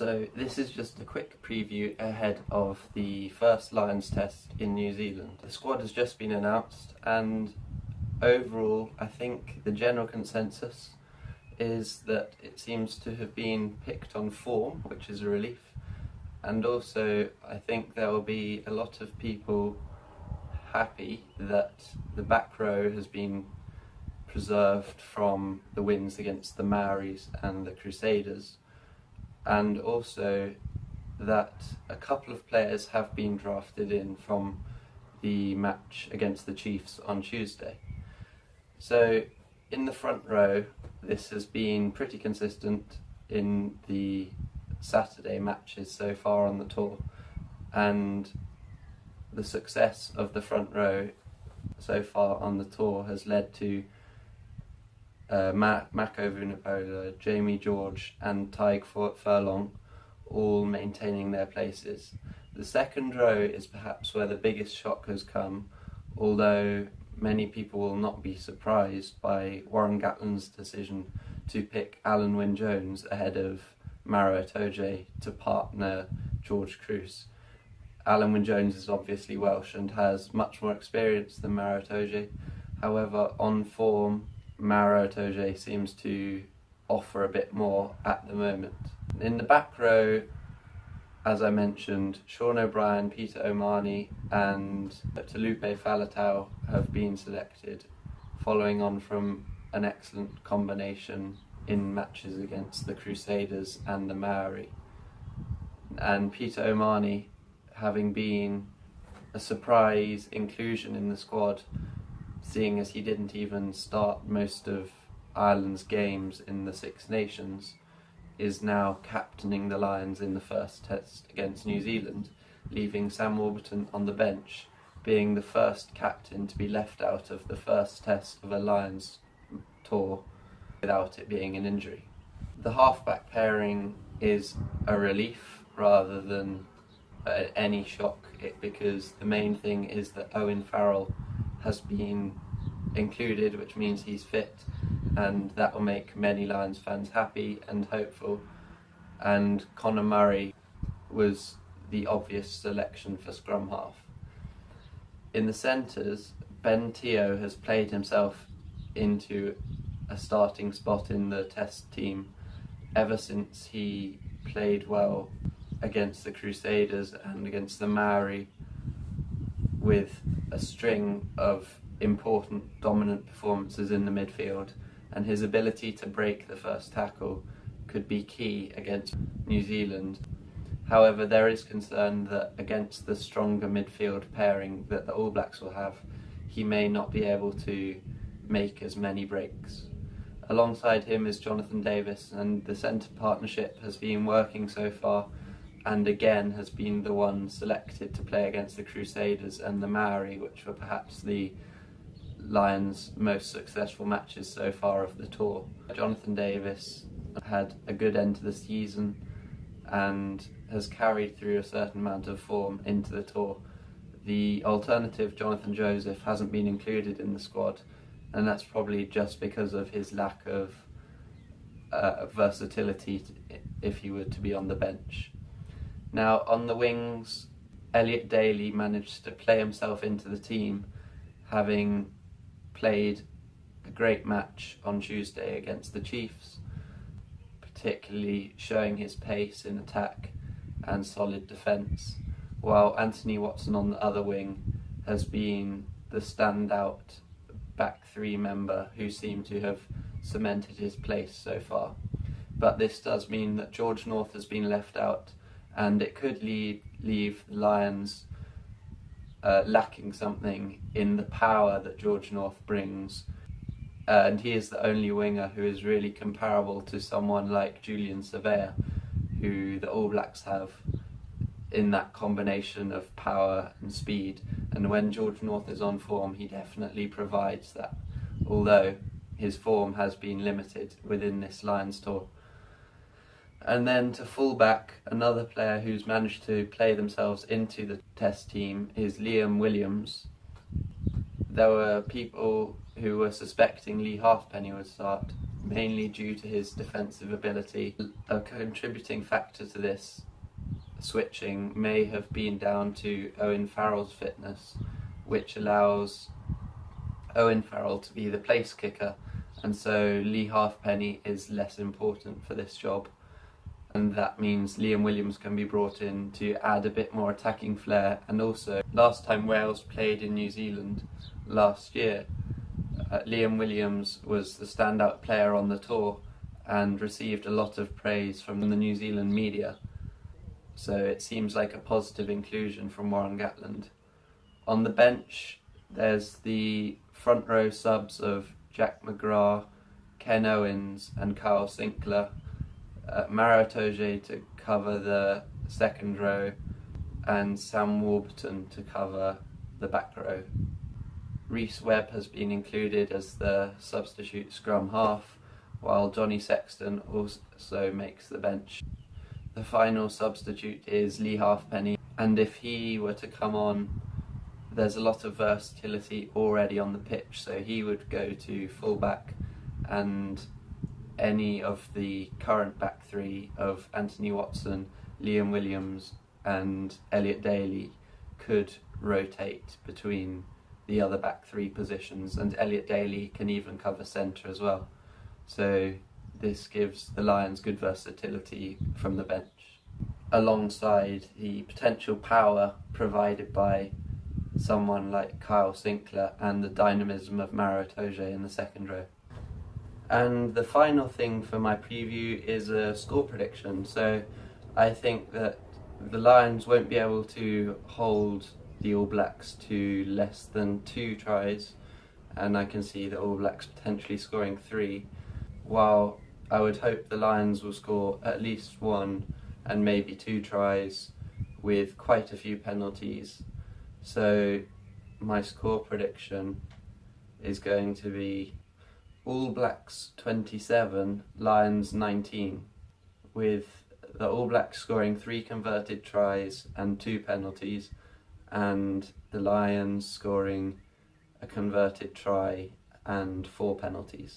So this is just a quick preview ahead of the first Lions test in New Zealand. The squad has just been announced, and overall I think the general consensus is that it seems to have been picked on form, which is a relief, and also I think there will be a lot of people happy that the back row has been preserved from the wins against the Maoris and the Crusaders, and also that a couple of players have been drafted in from the match against the Chiefs on Tuesday. So in the front row, this has been pretty consistent in the Saturday matches so far on the tour, and the success of the front row so far on the tour has led to Mako Vunipola, Jamie George and Tadhg Furlong all maintaining their places. The second row is perhaps where the biggest shock has come, although many people will not be surprised by Warren Gatland's decision to pick Alun Wyn Jones ahead of Maro Itoje to partner George Kruis. Alun Wyn Jones is obviously Welsh and has much more experience than Maro Itoje. However, on form, Maro Itoje seems to offer a bit more at the moment. In the back row, as I mentioned, Sean O'Brien, Peter O'Mahony and Taulupe Faletau have been selected, following on from an excellent combination in matches against the Crusaders and the Maori. And Peter O'Mahony, having been a surprise inclusion in the squad, seeing as he didn't even start most of Ireland's games in the Six Nations, is now captaining the Lions in the first test against New Zealand, leaving Sam Warburton on the bench, being the first captain to be left out of the first test of a Lions tour without it being an injury. The halfback pairing is a relief rather than any shock, because the main thing is that Owen Farrell has been included, which means he's fit, and that will make many Lions fans happy and hopeful. And Conor Murray was the obvious selection for scrum half. In the centres, Ben Teo has played himself into a starting spot in the test team ever since he played well against the Crusaders and against the Maori, with a string of important dominant performances in the midfield, and his ability to break the first tackle could be key against New Zealand. However, there is concern that against the stronger midfield pairing that the All Blacks will have, he may not be able to make as many breaks. Alongside him is Jonathan Davies, and the centre partnership has been working so far, and again has been the one selected to play against the Crusaders and the Maori, which were perhaps the Lions' most successful matches so far of the tour. Jonathan Davies had a good end to the season and has carried through a certain amount of form into the tour. The alternative, Jonathan Joseph, hasn't been included in the squad, and that's probably just because of his lack of versatility if he were to be on the bench. Now, on the wings, Elliot Daly managed to play himself into the team, having played a great match on Tuesday against the Chiefs, particularly showing his pace in attack and solid defence, while Anthony Watson on the other wing has been the standout back three member who seemed to have cemented his place so far. But this does mean that George North has been left out, and it could leave the Lions lacking something in the power that George North brings, and he is the only winger who is really comparable to someone like Julian Savea, who the All Blacks have in that combination of power and speed, and when George North is on form he definitely provides that, although his form has been limited within this Lions tour. And then to full-back, another player who's managed to play themselves into the test team is Liam Williams. There were people who were suspecting Lee Halfpenny would start, mainly due to his defensive ability. A contributing factor to this switching may have been down to Owen Farrell's fitness, which allows Owen Farrell to be the place kicker, and so Lee Halfpenny is less important for this job. And that means Liam Williams can be brought in to add a bit more attacking flair. And also, last time Wales played in New Zealand last year, Liam Williams was the standout player on the tour and received a lot of praise from the New Zealand media. So it seems like a positive inclusion from Warren Gatland. On the bench, there's the front row subs of Jack McGrath, Ken Owens and Kyle Sinclair, Maro Itoje to cover the second row, and Sam Warburton to cover the back row. Rhys Webb has been included as the substitute scrum half, while Johnny Sexton also makes the bench. The final substitute is Lee Halfpenny, and if he were to come on, there's a lot of versatility already on the pitch, so he would go to full-back, and any of the current back three of Anthony Watson, Liam Williams and Elliot Daly could rotate between the other back three positions, and Elliot Daly can even cover centre as well. So this gives the Lions good versatility from the bench, alongside the potential power provided by someone like Kyle Sinclair and the dynamism of Maro Itoje in the second row. And the final thing for my preview is a score prediction. So I think that the Lions won't be able to hold the All Blacks to less than 2 tries, and I can see the All Blacks potentially scoring 3, while I would hope the Lions will score at least 1 and maybe 2 tries with quite a few penalties. So my score prediction is going to be All Blacks 27, Lions 19, with the All Blacks scoring 3 converted tries and 2 penalties, and the Lions scoring a converted try and 4 penalties.